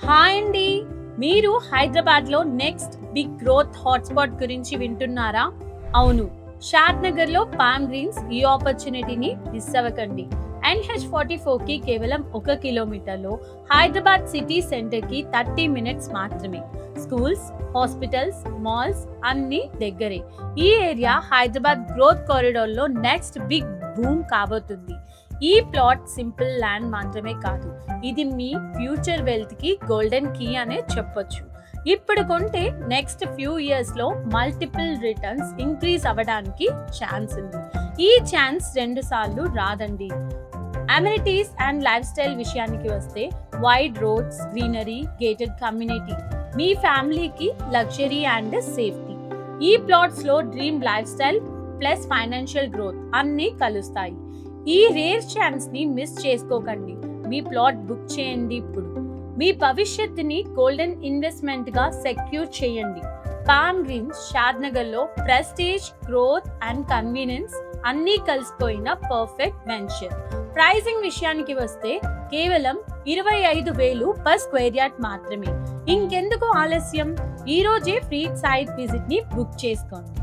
Hi అండి. మీరు హైదరాబాద్లో నెక్స్ట్ బిగ్ గ్రోత్ హాట్స్పాట్ గురించి వింటున్నారా? అవును, షాద్ నగర్లో పామ్ గ్రీన్స్ ఈ ఆపర్చునిటీని మిస్ అవ్వకండి. NH44కి కేవలం 1 కిలోమీటర్లో, హైదరాబాద్ సిటీ సెంటర్కి 30 మినిట్స్ మాత్రమే. స్కూల్స్, హాస్పిటల్స్, మాల్స్ అన్నీ దగ్గరే. ఈ ఏరియా హైదరాబాద్ గ్రోత్ కారిడార్లో నెక్స్ట్ బిగ్ బూమ్ కాబోతుంది. ఈ ప్లాట్ సింపుల్ ల్యాండ్ మాత్రమే కాదు, ఇది మీ ఫ్యూచర్ వెల్త్ కి గోల్డెన్ కీ అనే చెప్పొచ్చు. ఇప్పుడు కొంటే నెక్స్ట్ ఫ్యూ ఇయర్స్ లో మల్టిపుల్ రిటర్న్స్ ఇంక్రీజ్ అవ్వడానికి ఛాన్స్ ఉంది. ఈ ఛాన్స్ 2 సార్లు రాదండి. అమ్యూనిటీస్ అండ్ లైఫ్ స్టైల్ విషయానికి వస్తే wide roads, greenery, gated community మీ ఫ్యామిలీకి లగ్జరీ అండ్ సేఫ్టీ. ఈ ప్లాట్స్ లో dream lifestyle plus financial growth అన్నీ కలుస్తాయి. ఈ రేర్ ఛాన్స్ ని మిస్ చేసుకోకండి. మీ ప్లాట్ బుక్ చేయండి ఇప్పుడు. మీ భవిష్యత్తుని గోల్డెన్ ఇన్వెస్ట్మెంట్ గా సెక్యూర్ చేయండి. పామ్ గ్రీన్స్ షాద్ నగర్ లో ప్రెస్టీజ్, గ్రోత్ అండ్ కన్వీనియన్స్ అన్నీ కలిసిపోయిన పర్ఫెక్ట్ వెంచర్. ప్రైసింగ్ విషయానికి వస్తే కేవలం 25,000 పర్ స్క్వేర్ యార్డ్ మాత్రమే. ఇంకెందుకు ఆలస్యం? ఈ రోజే ఫ్రీ సైట్ విజిట్ ని బుక్ చేసుకోండి.